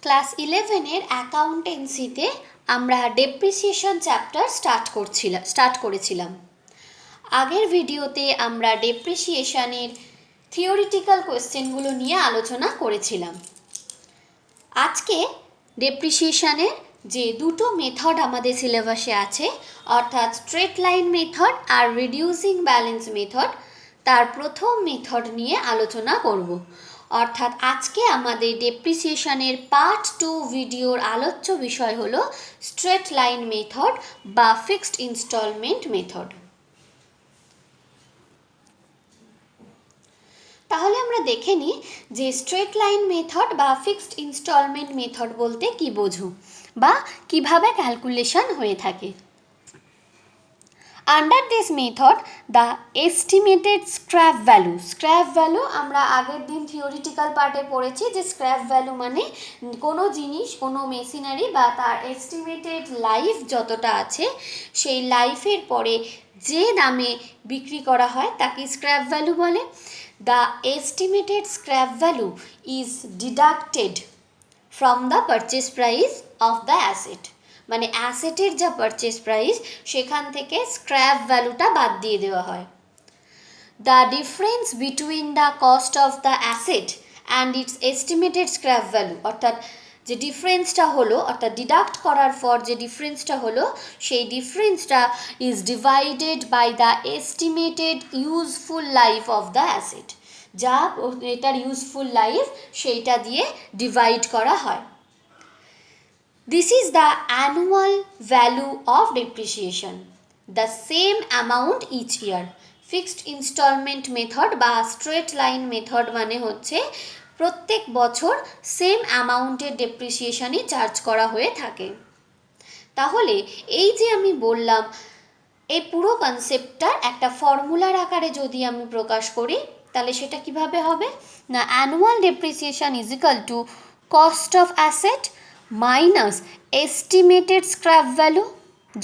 Class 11-এর অ্যাকাউন্টেন্সিতে আমরা depreciation chapter start করেছিলাম। আগের ভিডিওতে আমরা ডেপ্রিসিয়েশনের থিওরিটিক্যাল কোয়েশ্চেনগুলো নিয়ে আলোচনা করেছিলাম। আজকে ডেপ্রিসিয়েশনের যে দুটো মেথড আমাদের সিলেবাসে আছে, অর্থাৎ স্ট্রেট লাইন মেথড আর রিডিউসিং ব্যালেন্স মেথড, তার প্রথম মেথড নিয়ে আলোচনা করব। অর্থাৎ আজকে আমাদের ডেপ্রিসিয়েশনের পার্ট 2 ভিডিওর আলোচ্য বিষয় হলো স্ট্রেট লাইন মেথড বা ফিক্সড ইনস্টলমেন্ট মেথড। তাহলে আমরা দেখে নিই যে স্ট্রেট লাইন মেথড বা ফিক্সড ইনস্টলমেন্ট মেথড বলতে কি বোঝো বা কিভাবে ক্যালকুলেশন হয়ে থাকে। Under this method, the estimated scrap value আমরা আগের দিন থিওরিটিক্যাল পার্টে পড়েছি যে স্ক্র্যাপ ভ্যালু মানে কোনো জিনিস, কোনো মেশিনারি বা তার এস্টিমেটেড লাইফ যতটা আছে সেই লাইফের পরে যে দামে বিক্রি করা হয় তাকে স্ক্র্যাপ ভ্যালু বলে। The estimated scrap value is deducted from the purchase price of the asset, মানে অ্যাসেটের যা পারচেস প্রাইস সেখান থেকে স্ক্র্যাপ ভ্যালুটা বাদ দিয়ে দেওয়া হয়। The difference between the cost of the asset and it's estimated scrap value, অর্থাৎ যে ডিফারেন্সটা হলো, অর্থাৎ ডিডাক্ট করার পর যে ডিফারেন্সটা হলো সেই ডিফারেন্সটা is divided by the estimated useful life of the asset, যা এটার ইউজফুল লাইফ সেইটা দিয়ে ডিভাইড করা হয়। This is the annual value of depreciation, the same amount each year. Fixed installment method বা straight line method মানে হচ্ছে প্রত্যেক বছর সেম অ্যামাউন্টের ডেপ্রিসিয়েশনই চার্জ করা হয়ে থাকে। তাহলে এই যে আমি বললাম, এই পুরো কনসেপ্টটার একটা ফর্মুলার আকারে যদি আমি প্রকাশ করি তাহলে সেটা কিভাবে হবে না, annual depreciation is equal to cost of asset minus estimated scrap value,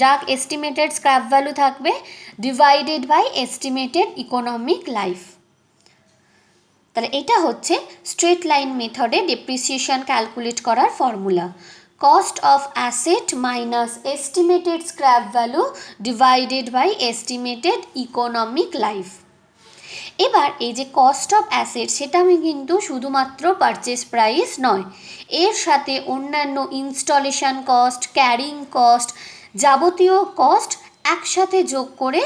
যা এস্টিমেটেড স্ক্র্যাপ ভ্যালু থাকবে, divided by estimated economic life. তাহলে এটা হচ্ছে স্ট্রেট লাইন মেথডে ডেপ্রিসিয়েশন ক্যালকুলেট করার formula, cost of asset minus estimated scrap value divided by estimated economic life. এবার এই যে কস্ট অফ অ্যাসেট সেটা আমি কিন্তু শুধুমাত্র পারচেস প্রাইস নয়, এর সাথে অন্যান্য ইনস্টলেশন কস্ট, ক্যারিং কস্ট, যাবতীয় কস্ট একসাথে যোগ করে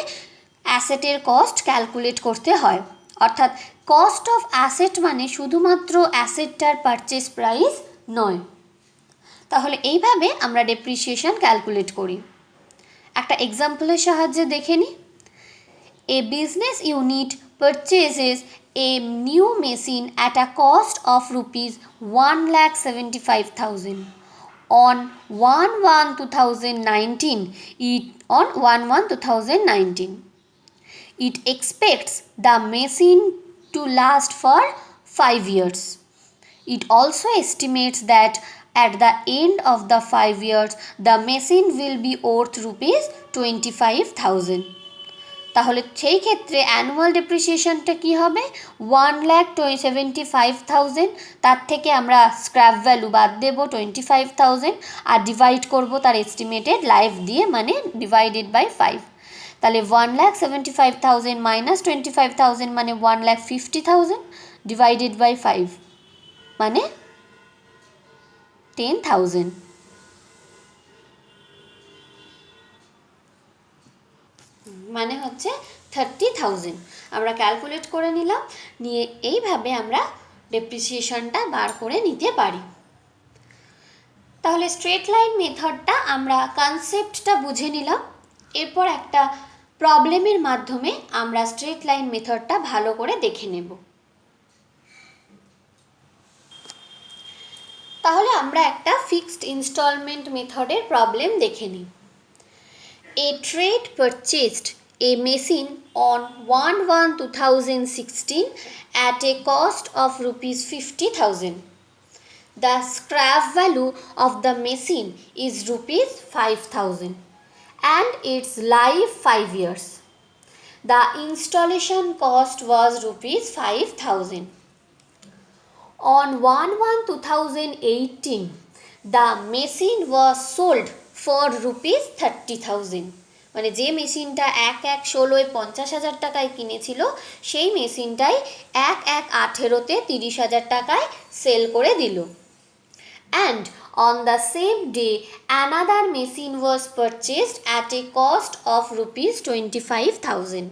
অ্যাসেটের কস্ট ক্যালকুলেট করতে হয়। অর্থাৎ কস্ট অফ অ্যাসেট মানে শুধুমাত্র অ্যাসেটটার পারচেস প্রাইস নয়। তাহলে এইভাবে আমরা ডেপ্রিসিয়েশন ক্যালকুলেট করি। একটা এক্সাম্পলের সাহায্যে দেখে নিই। A business unit purchases a new machine at a cost of rupees 1,75,000 on 1/1/2019. It expects the machine to last for 5 years. It also estimates that at the end of the 5 years the machine will be worth rupees 25,000. তাহলে সেই ক্ষেত্রে annual ডেপ্রিসিয়েশনটা কী হবে, 1,75,000, তার থেকে আমরা scrap value বাদ দেবো 25,000 আর divide করব তার এস্টিমেটেড লাইফ দিয়ে, মানে ডিভাইডেড বাই 5। তাহলে 1,75,000 মাইনাস 25,000 মানে 1,50,000 ডিভাইডেড বাই 5 মানে 10,000। মানে হচ্ছে 30,000 আমরা ক্যালকুলেট করে নিলাম, নিয়ে এইভাবে আমরা ডেপ্রিসিয়েশনটা বার করে নিতে পারি। তাহলে স্ট্রেট লাইন মেথডটা আমরা কনসেপ্টটা বুঝে নিলাম, এরপর একটা প্রবলেমের মাধ্যমে আমরা স্ট্রেট লাইন মেথডটা ভালো করে দেখে নেব। তাহলে আমরা একটা ফিক্সড ইনস্টলমেন্ট মেথডের প্রবলেম দেখে নিই। A trade purchased a machine on 1/1/2016 at a cost of rupees 50,000. The scrap value of the machine is rupees 5,000 and its life 5 years. The installation cost was rupees 5,000. On 1/1/2018, the machine was sold for ₹30,000। মানে যে মেশিনটা 1/16 টাকায় কিনেছিল সেই মেশিনটাই 1/18 30,000 টাকায় sell করে দিল। And on the same day another machine was purchased at a cost of ₹25,000.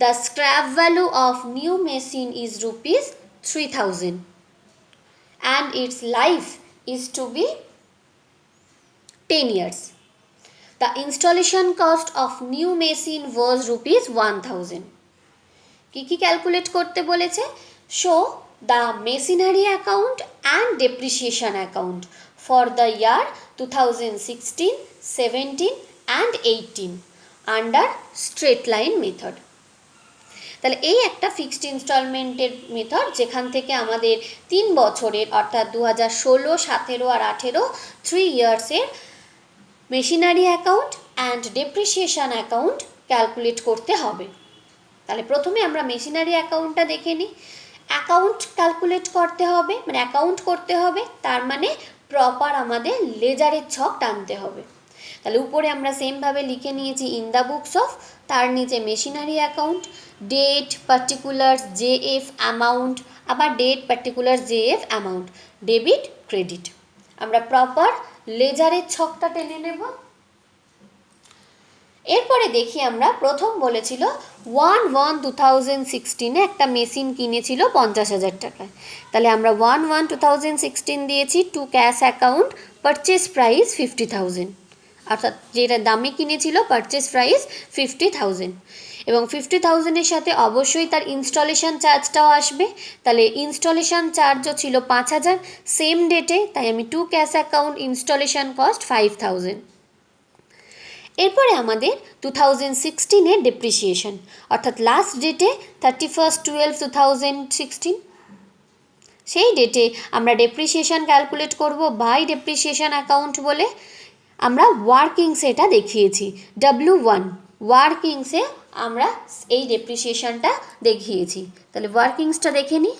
The scrap value of new machine is ₹3,000 and its life is to be 10 years. The installation cost of new machine was ₹1,000. কি calculate করতে বলেছে? Show the machinery account and depreciation account for the year 2016, 17 and 18 under straight line method. তাহলে এই একটা fixed ইনস্টলমেন্টের method, যেখান থেকে আমাদের 3 বছরের অর্থাৎ 2016, 17 আর 18 3 ইয়ার্সের machinery account and depreciation account calculate করতে হবে। তাহলে প্রথমে আমরা মেশিনারি অ্যাকাউন্টটা দেখে নিই। অ্যাকাউন্ট ক্যালকুলেট করতে হবে, মানে অ্যাকাউন্ট করতে হবে, তার মানে প্রপার আমাদের লেজারের ছক টানতে হবে। তাহলে উপরে আমরা সেমভাবে লিখে নিয়েছি ইন দ্য বুকস অফ, তার নিচে machinery account, date particular JF amount, আবার date particular JF amount, debit credit. আমরা প্রপার লেজারের ছকটা টেনে নেব। এরপরে দেখি আমরা প্রথম বলেছিল 1/1/2016 একটা মেশিন কিনেছিল 50,000 টাকায়। তাহলে আমরা 1/1/2016 দিয়েছি to cash account, purchase price 50,000, অর্থাৎ যেটা দামে কিনেছিল পারচেস প্রাইস 50,000, এবং 50,000-এর সাথে অবশ্যই তার ইনস্টলেশন চার্জটাও আসবে। তাহলে ইনস্টলেশন চার্জও ছিল 5,000 সেম ডেটে, তাই আমি to cash account installation cost 5,000। এরপরে আমাদের 2016-এর ডেপ্রিসিয়েশন, অর্থাৎ লাস্ট ডেটে 31/12/2016 সেই ডেটে আমরা ডেপ্রিসিয়েশন ক্যালকুলেট করব বাই ডেপ্রিসিয়েশন অ্যাকাউন্ট বলে। আমরা ওয়ার্কিংসে এটা দেখিয়েছি, W1 ওয়ার্কিংসে আমরা এই ডেপ্রিসিয়েশনটা দেখিয়েছি। তাহলে ওয়ার্কিংসটা দেখে নিই।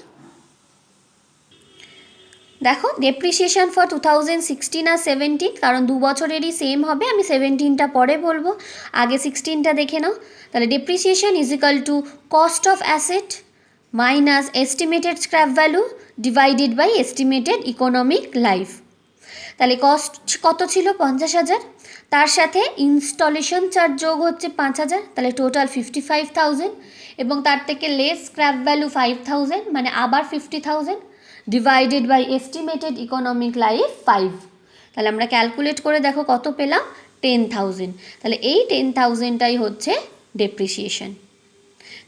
দেখো ডেপ্রিসিয়েশন ফর 2016 আর 17, কারণ 2 বছরেরই সেম হবে, আমি 17টা পরে বলবো, আগে 16টা দেখে নাও। তাহলে depreciation is equal to cost of asset minus estimated scrap value divided by estimated economic life. তাহলে কস্ট কত ছিল? 50,000, তার সাথে ইনস্টলেশন চার্জ যোগ হচ্ছে 5,000, তাহলে টোটাল 55,000, এবং তার থেকে লেস স্ক্র্যাপ ভ্যালু 5,000, মানে আবার 50,000 divided by estimated economic life 5। তাহলে আমরা ক্যালকুলেট করে দেখো কত পেলাম, 10,000। তাহলে এই 10,000টাই হচ্ছে ডেপ্রিসিয়েশন।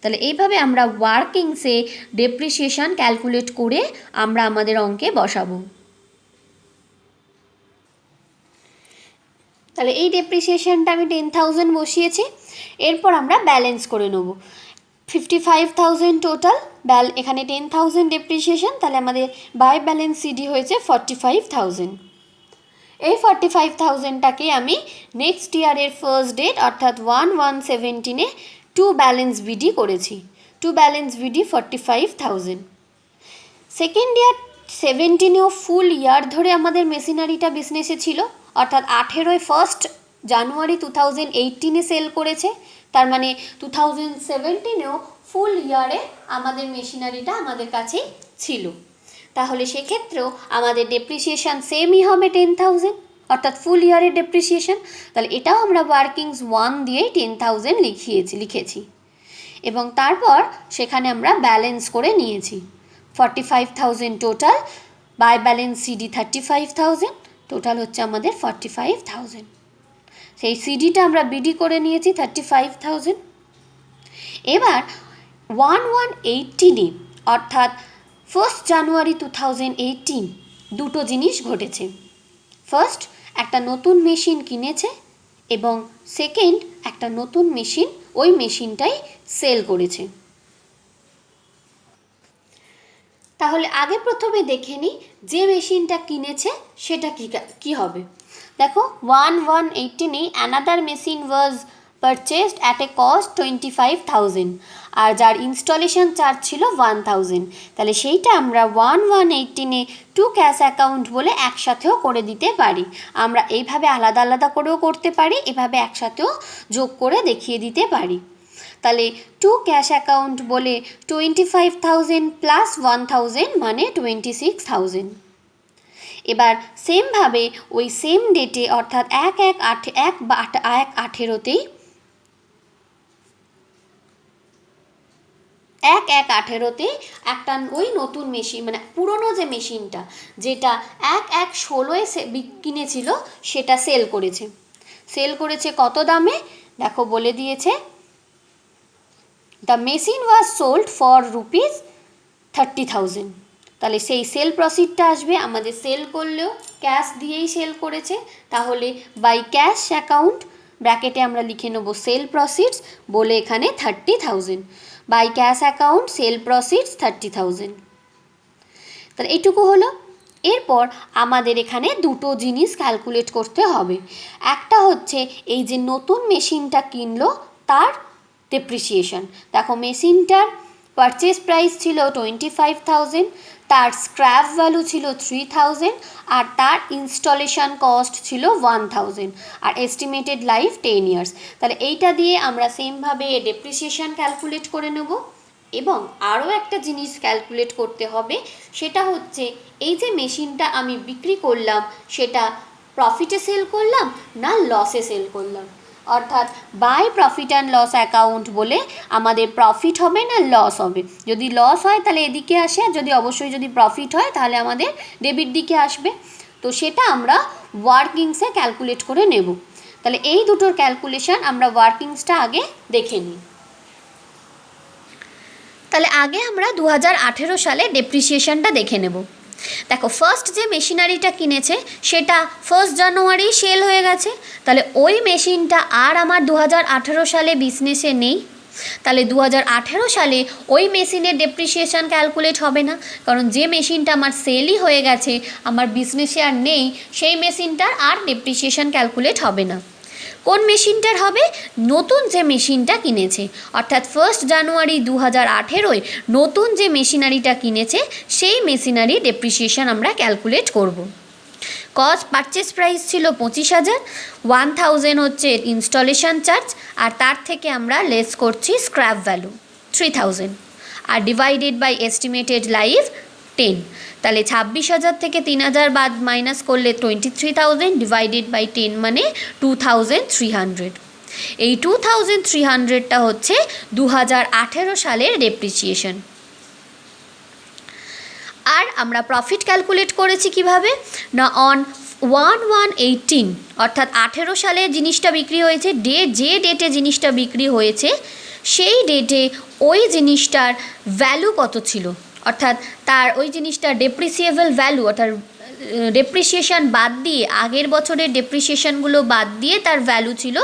তাহলে এইভাবে আমরা ওয়ার্কিংসে ডেপ্রিসিয়েশন ক্যালকুলেট করে আমরা আমাদের অঙ্কে বসাবো। তাহলে এই ডেপ্রিসিয়েশনটা আমি 10,000 বসিয়েছি। এরপর আমরা ব্যালেন্স করে নেব। 55,000 টোটাল, এখানে 10,000 ডেপ্রিসিয়েশন, তাহলে আমাদের বাই ব্যালেন্স সিডি হয়েছে 45,000। এই 45,000টাকে আমি নেক্সট ইয়ারের ফার্স্ট ডেট অর্থাৎ 1/1/17-এ টু ব্যালেন্স বিডি করেছি। To balance BD 45,000। Second year 17-এও ফুল ইয়ার ধরে আমাদের মেশিনারিটা বিজনেসে ছিল, অর্থাৎ 18 1 জানুয়ারি 2018-এ সেল করেছে, তার মানে 2017-এও ফুল ইয়ারে আমাদের মেশিনারিটা আমাদের কাছেই ছিল। তাহলে সেক্ষেত্রেও আমাদের ডেপ্রিসিয়েশন সেমই হবে 10,000, অর্থাৎ ফুল ইয়ারের ডেপ্রিসিয়েশন। তাহলে এটাও আমরা ওয়ার্কিংস 1 দিয়েই 10,000 লিখেছি, এবং তারপর সেখানে আমরা ব্যালেন্স করে নিয়েছি 45,000 total, by balance c d 35,000, total হচ্ছে আমাদের 45,000। সেই সিডিটা আমরা বিডি করে নিয়েছি 35,000। এবার 1/1/18-এ অর্থাৎ 1 জানুয়ারি 2018 দুটো জিনিস ঘটেছে। ফার্স্ট, একটা নতুন মেশিন কিনেছে, এবং সেকেন্ড, একটা নতুন মেশিন ওই মেশিনটাই সেল করেছে। তাহলে আগে প্রথমে দেখে নিই যে মেশিনটা কিনেছে সেটা কি হবে। দেখো 1/1/18-এ another machine was purchased at a cost 25,000 আর যার ইনস্টলেশন চার্জ ছিল 1,000, তাহলে সেইটা আমরা 1,118-এ টু ক্যাশ অ্যাকাউন্ট বলে একসাথেও করে দিতে পারি। আমরা এইভাবে আলাদা আলাদা করেও করতে পারি, এভাবে একসাথেও যোগ করে দেখিয়ে দিতে পারি। তাহলে টু ক্যাশ অ্যাকাউন্ট বলে 25,000 প্লাস 1,000 মানে 26,000। এবার সেমভাবে ওই সেম ডেটে অর্থাৎ 1/18-তেই 1/18-তে একটা ওই নতুন মেশিন মানে পুরনো যে মেশিনটা যেটা 1/16-এ কিনেছিল সেটা সেল করেছে কত দামে দেখো বলে দিয়েছে, the machine was sold for ₹30,000। তাহলে সেই সেল প্রসিডটা আসবে, আমাদের সেল করলেও ক্যাশ দিয়েই সেল করেছে, তাহলে বাই ক্যাশ অ্যাকাউন্ট ব্র্যাকেটে আমরা লিখে নেব সেল প্রসিডস বলে এখানে 30,000, by cash account sale proceeds 30,000। তাহলে এইটুকু হলো। এরপর আমাদের এখানে দুটো জিনিস ক্যালকুলেট করতে হবে। একটা হচ্ছে এই যে নতুন মেশিনটা কিনলো তার ডেপ্রিসিয়েশন। দেখো মেশিনটার পারচেস প্রাইস ছিল 25,000, তার স্ক্র্যাপ ভ্যালু ছিল 3,000 আর তার ইনস্টলেশন কস্ট ছিল 1,000 আর এস্টিমেটেড লাইফ 10 ইয়ার্স। তাহলে এইটা দিয়ে আমরা সেমভাবে ডেপ্রিসিয়েশন ক্যালকুলেট করে নেব। এবং আরও একটা জিনিস ক্যালকুলেট করতে হবে, সেটা হচ্ছে এই যে মেশিনটা আমি বিক্রি করলাম সেটা প্রফিটে সেল করলাম না লসে সেল করলাম, অর্থাৎ by profit and loss account বলে আমাদের প্রফিট হবে না লস হবে। যদি লস হয় তাহলে এদিকে আসে, আর যদি প্রফিট হয় তাহলে আমাদের ডেবিট দিকে আসবে। তো সেটা আমরা ওয়ার্কিংসে ক্যালকুলেট করে নেব। তাহলে এই দুটোর ক্যালকুলেশন আমরা ওয়ার্কিংসটা আগে দেখে নিই। তাহলে আগে আমরা 2018 সালে ডেপ্রিসিয়েশনটা দেখে নেব। দেখো ফার্স্ট যে মেশিনারিটা কিনেছে সেটা 1 জানুয়ারি সেল হয়ে গেছে, তাহলে ওই মেশিনটা আর আমার 2018 সালে বিজনেসে নেই। তাহলে 2018 সালে ওই মেশিনের ডেপ্রিসিয়েশন ক্যালকুলেট হবে না, কারণ যে মেশিনটা আমার সেলই হয়ে গেছে আমার বিজনেসে আর নেই, সেই মেশিনটার আর ডেপ্রিসিয়েশন ক্যালকুলেট হবে না। কোন মেশিনটার হবে? নতুন যে মেশিনটা কিনেছে, অর্থাৎ 1 জানুয়ারি 2018-য় নতুন যে মেশিনারিটা কিনেছে সেই মেশিনারি ডেপ্রিসিয়েশন আমরা ক্যালকুলেট করব। কস্ট পারচেস প্রাইস ছিল 25,000, 1,000 হচ্ছে ইনস্টলেশন চার্জ আর তার থেকে আমরা লেস করছি স্ক্র্যাপ ভ্যালু 3,000 আর ডিভাইডেড বাই এস্টিমেটেড লাইফ 10। তাহলে 26,000 থেকে 3,000 বাদ মাইনাস করলে 23,000 ডিভাইডেড বাই 10 মানে 2,300। এই 2,300টা হচ্ছে 2018 সালের ডেপ্রিসিয়েশন। আর আমরা প্রফিট ক্যালকুলেট করেছি কিভাবে না অন 1/1/18 অর্থাৎ 18 সালে জিনিসটা বিক্রি হয়েছে, যে ডেটে জিনিসটা বিক্রি হয়েছে সেই ডেটে ওই জিনিসটার ভ্যালু কত ছিল, অর্থাৎ তার ওই জিনিসটার ডেপ্রিসিয়েবল ভ্যালু অর্থাৎ ডেপ্রিসিয়েশন বাদ দিয়ে আগের বছরের ডেপ্রিসিয়েশনগুলো বাদ দিয়ে তার ভ্যালু ছিল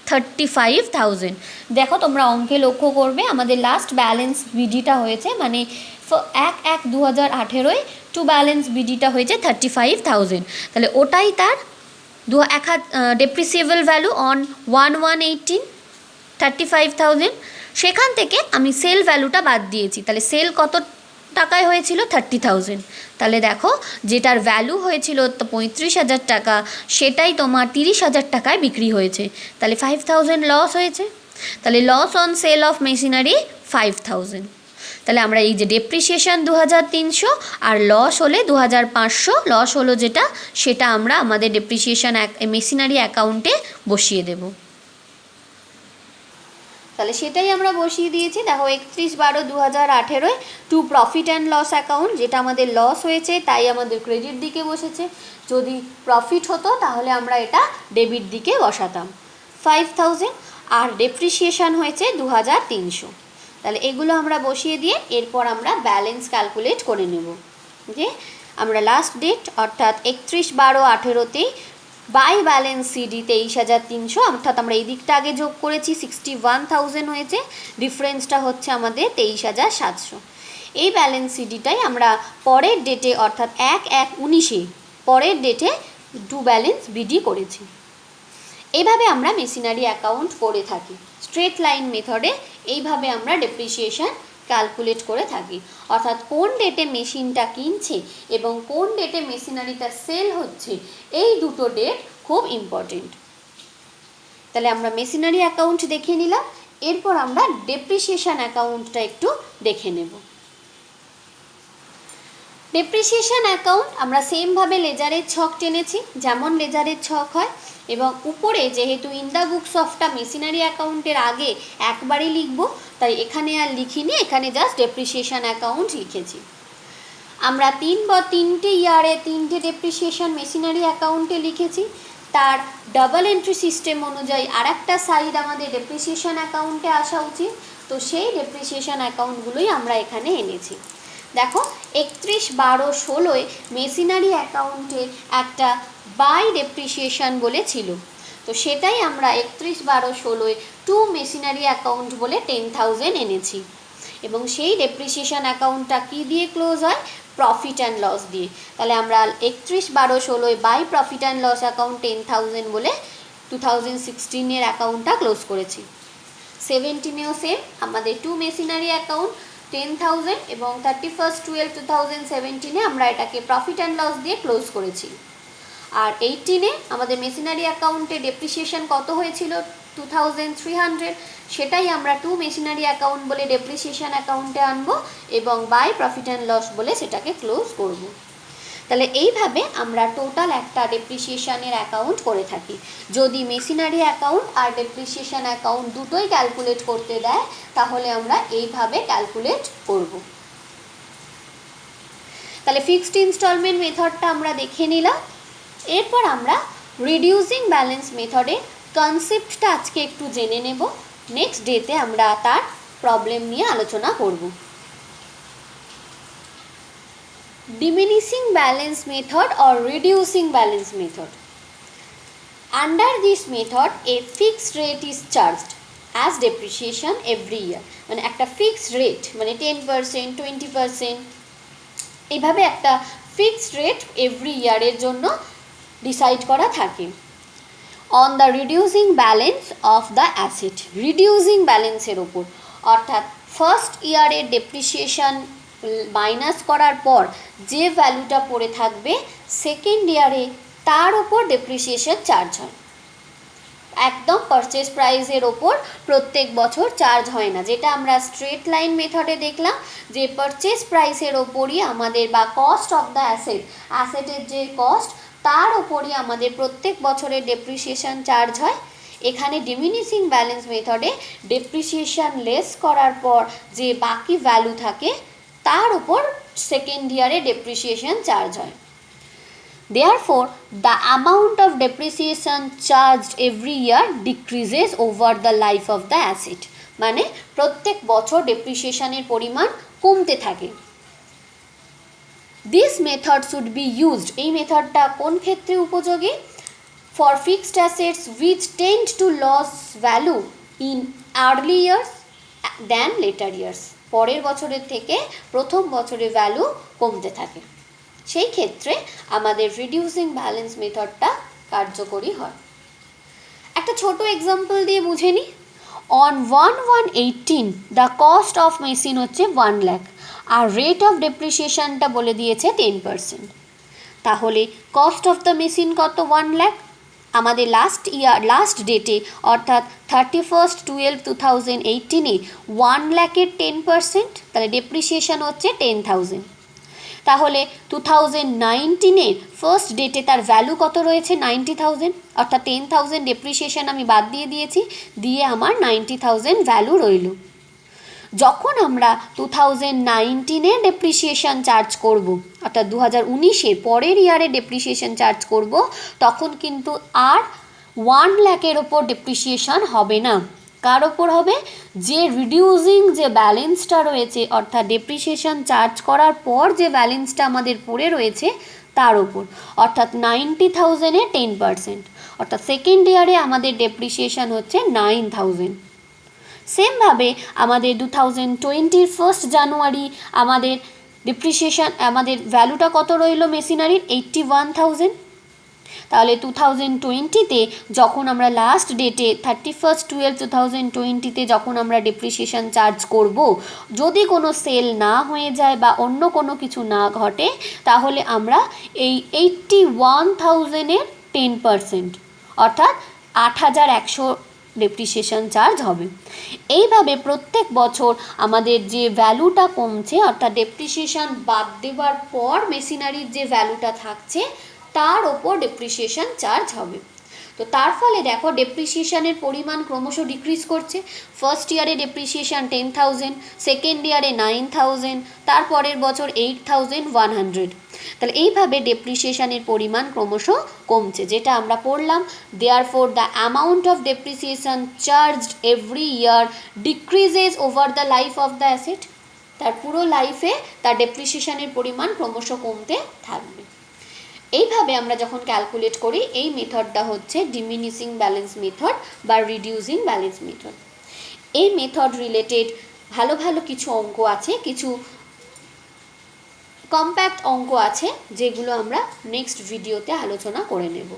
35,000। দেখো তোমরা অঙ্কে লক্ষ্য করবে আমাদের লাস্ট ব্যালেন্স বিডিটা হয়েছে মানে 1/1/2018-য় টু ব্যালেন্স বিডিটা হয়েছে 35,000, তাহলে ওটাই তার ডেপ্রিসিয়েবল ভ্যালু অন 1/1/18 35,000। সেখান থেকে আমি সেল ভ্যালুটা বাদ দিয়েছি, তাহলে সেল কত টাকায় হয়েছিল 30,000। তাহলে দেখো যেটার ভ্যালু হয়েছিল তো 35,000 টাকা সেটাই তোমার 30,000 টাকায় বিক্রি হয়েছে, তাহলে 5,000 লস হয়েছে। তাহলে loss on sale of machinery 5,000। তাহলে আমরা এই যে ডেপ্রিসিয়েশন 2,300 আর লস হলে 2,500 লস হলো যেটা সেটা আমরা আমাদের ডেপ্রিসিয়েশন মেশিনারি অ্যাকাউন্টে বসিয়ে দেব। তাহলে সেটাই আমরা বসিয়ে দিয়েছি। দেখো 31/12/2018-য় to profit and loss account, যেটা আমাদের লস হয়েছে তাই আমাদের ক্রেডিট দিকে বসেছে, যদি প্রফিট হতো তাহলে আমরা এটা ডেবিট দিকে বসাতাম 5,000 আর ডেপ্রিসিয়েশন হয়েছে 2,300। তাহলে এগুলো আমরা বসিয়ে দিয়ে এরপর আমরা ব্যালেন্স ক্যালকুলেট করে নেব যে আমরা লাস্ট ডেট অর্থাৎ 31/12/18-তেই বাই ব্যালেন্স সিডি 23,300 অর্থাৎ আমরা এই দিকটা আগে যোগ করেছি 61,000 হয়েছে, ডিফারেন্সটা হচ্ছে আমাদের 23,700। এই ব্যালেন্স সিডিটাই আমরা পরের ডেটে অর্থাৎ 1/1/19-এ পরের ডেটে টু ব্যালেন্স বিডি করেছি। এইভাবে আমরা মেশিনারি অ্যাকাউন্ট করে থাকি। স্ট্রেট লাইন মেথডে এইভাবে আমরা ডেপ্রিসিয়েশন ক্যালকুলেট করে থাকি, অর্থাৎ কোন ডেটে মেশিনটা কিনছে এবং কোন ডেটে মেশিনারিটা সেল হচ্ছে, এই দুটো ডেট খুব ইম্পর্টেন্ট। তাহলে আমরা মেশিনারি অ্যাকাউন্ট দেখে নিলাম, এরপর আমরা ডেপ্রিসিয়েশন অ্যাকাউন্টটা একটু দেখে নেব। ডেপ্রিসিয়েশন অ্যাকাউন্ট আমরা সেমভাবে লেজারের ছক টেনেছি, যেমন লেজারের ছক হয়, এবং উপরে যেহেতু ইন দ্য বুকস অফটা মেশিনারি অ্যাকাউন্টের আগে একবারই লিখব, তাই এখানে আর লিখিনি, এখানে জাস্ট ডেপ্রিসিয়েশন অ্যাকাউন্ট লিখেছি। আমরা তিনটে ইয়ারে তিনটে ডেপ্রিসিয়েশন মেশিনারি অ্যাকাউন্টে লিখেছি, তার ডাবল এন্ট্রি সিস্টেম অনুযায়ী আর একটা সাইড আমাদের ডেপ্রিসিয়েশন অ্যাকাউন্টে আসা উচিত, তো সেই ডেপ্রিসিয়েশন অ্যাকাউন্টগুলোই আমরা এখানে এনেছি। দেখো 31/12/16 মেশিনারি অ্যাকাউন্টে একটা বাই ডেপ্রিসিয়েশন বলে ছিল, তো সেটাই আমরা 31/12/16 টু মেশিনারি অ্যাকাউন্ট বলে 10,000 এনেছি, এবং সেই ডেপ্রিসিয়েশন অ্যাকাউন্টটা কী দিয়ে ক্লোজ হয়? প্রফিট অ্যান্ড লস দিয়ে। তাহলে আমরা 31/12/16 by profit and loss account 10,000 বলে 2016 অ্যাকাউন্টটা ক্লোজ করেছি। 17-এও সেম, আমাদের টু মেশিনারি অ্যাকাউন্ট 10,000 এবং 31/12/2017 আমরা এটাকে প্রফিট অ্যান্ড লস দিয়ে ক্লোজ করেছি। আর 18-এ আমাদের মেশিনারি অ্যাকাউন্টে ডেপ্রিসিয়েশন কত হয়েছিল? 2,300, সেটাই আমরা টু মেশিনারি অ্যাকাউন্ট বলে ডেপ্রিসিয়েশন অ্যাকাউন্টে আনবো এবং বাই প্রফিট অ্যান্ড লস বলে সেটাকে ক্লোজ করব। তাহলে এইভাবে আমরা টোটাল একটা ডেপ্রিসিয়েশনের অ্যাকাউন্ট করে থাকি। যদি মেশিনারি অ্যাকাউন্ট আর ডেপ্রিসিয়েশন অ্যাকাউন্ট দুটোই ক্যালকুলেট করতে দেয়, তাহলে আমরা এইভাবে ক্যালকুলেট করব। তাহলে ফিক্সড ইনস্টলমেন্ট মেথডটা আমরা দেখে নিলাম, এরপর আমরা রিডিউসিং ব্যালেন্স মেথডের কনসেপ্টটা আজকে একটু জেনে নেব। নেক্সট ডেতে আমরা তার প্রবলেম নিয়ে আলোচনা করব। Diminishing balance method or reducing balance method. Under this method, a fixed rate is charged as depreciation every year. মানে একটা ফিক্সড রেট, মানে 10%, 20%, এইভাবে একটা ফিক্সড রেট এভরি ইয়ারের জন্য ডিসাইড করা থাকে। On the reducing balance of the asset, reducing ব্যালেন্সের ওপর, অর্থাৎ ফার্স্ট ইয়ারের ডেপ্রিসিয়েশন মাইনাস করার পর যে ভ্যালুটা পড়ে থাকবে সেকেন্ড ইয়ারে তার ওপর ডেপ্রিসিয়েশন চার্জ হয়। একদম পারচেস প্রাইসের ওপর প্রত্যেক বছর চার্জ হয় না, যেটা আমরা স্ট্রেট লাইন মেথডে দেখলাম যে পারচেস প্রাইসের ওপরই আমাদের, বা কস্ট অফ দ্য অ্যাসেটের যে কস্ট তার ওপরই আমাদের প্রত্যেক বছরের ডেপ্রিসিয়েশন চার্জ হয়। এখানে ডিমিনিশিং ব্যালেন্স মেথডে ডেপ্রিসিয়েশন লেস করার পর যে বাকি ভ্যালু থাকে তার উপর সেকেন্ড ইয়ারে ডেপ্রিসিয়েশন চার্জ হয়। Therefore, the amount of depreciation charged every year decreases over the life of the asset. মানে প্রত্যেক বছর ডেপ্রিসিয়েশনের পরিমাণ কমতে থাকে। This method should be used, এই মেথডটা কোন ক্ষেত্রে উপযোগী? For fixed assets which tend to lose value in early years than later years. পরের বছরের থেকে প্রথম বছরে ভ্যালু কমতে থাকে, সেই ক্ষেত্রে আমাদের রিডিউসিং ব্যালেন্স মেথডটা কার্যকরী হয়। একটা ছোট এক্সাম্পল দিয়ে বুঝে নিই। On 1/1/18 the cost of machine হচ্ছে 1 লাখ, আর রেট অফ ডেপ্রিসিয়েশনটা বলে দিয়েছে 10%। তাহলে কস্ট অফ দ্য মেশিন কত? 1 লাখ। আমাদের লাস্ট ডেটে অর্থাৎ 31/12/2018 1 লাখের 10%, তাহলে ডেপ্রিসিয়েশন হচ্ছে 10,000। তাহলে 2019 ফার্স্ট ডেটে তার ভ্যালু কত রয়েছে? 90,000, অর্থাৎ 10,000 ডেপ্রিসিয়েশন আমি বাদ দিয়েছি, দিয়ে আমার 90,000 ভ্যালু রইল। যখন আমরা 2019 ডেপ্রিসিয়েশন চার্জ করব, অর্থাৎ 2019 পরের ইয়ারে ডেপ্রিসিয়েশন চার্জ করব, তখন কিন্তু আর 1 লাখের ওপর ডেপ্রিসিয়েশন হবে না। কার ওপর হবে? যে রিডিউসিং যে ব্যালেন্সটা রয়েছে, অর্থাৎ ডেপ্রিসিয়েশন চার্জ করার পর যে ব্যালেন্সটা আমাদের পড়ে রয়েছে তার ওপর, অর্থাৎ 90,000-এ 10%, অর্থাৎ সেকেন্ড ইয়ারে আমাদের ডেপ্রিসিয়েশন হচ্ছে 9,000। সেমভাবে আমাদের 2020 ফার্স্ট জানুয়ারি আমাদের ডেপ্রিসিয়েশন, আমাদের ভ্যালুটা কত রইল মেশিনারির? 81,000। তাহলে 2020-তে যখন আমরা লাস্ট ডেটে 31/12/2020-তে যখন আমরা ডেপ্রিসিয়েশন চার্জ করব, যদি কোনো সেল না হয়ে যায় বা অন্য কোনো কিছু না ঘটে, তাহলে আমরা এই 81,000-এর 10%, অর্থাৎ 8,100 ডেপ্রিসিয়েশন চার্জ হবে। এইভাবে প্রত্যেক বছর আমাদের যে ভ্যালুটা কমছে, অর্থাৎ ডেপ্রিসিয়েশন বাদ দেওয়ার পর মেশিনারির যে ভ্যালুটা থাকছে তার ওপর ডেপ্রিসিয়েশন চার্জ হবে। তো তার ফলে দেখো ডেপ্রিসিয়েশনের পরিমাণ ক্রমশ ডিক্রিজ করছে। ফার্স্ট ইয়ারে ডেপ্রিসিয়েশন 10,000, সেকেন্ড ইয়ারে 9,000, তারপরের বছর 8,100। তাহলে এইভাবে ডেপ্রিসিয়েশনের পরিমাণ ক্রমশ কমছে, যেটা আমরা পড়লাম। Therefore the amount of depreciation charged every year decreases over the life of the asset. তার পুরো লাইফে তার ডেপ্রিসিয়েশনের পরিমাণ ক্রমশ কমতে থাকবে। এইভাবে আমরা যখন ক্যালকুলেট করি, এই মেথডটা হচ্ছে ডিমিনিশিং ব্যালেন্স মেথড বা রিডিউসিং ব্যালেন্স মেথড। এই মেথড রিলেটেড ভালো ভালো কিছু অঙ্ক আছে, কিছু কম্প্যাক্ট অঙ্ক আছে, যেগুলো আমরা নেক্সট ভিডিওতে আলোচনা করে নেব।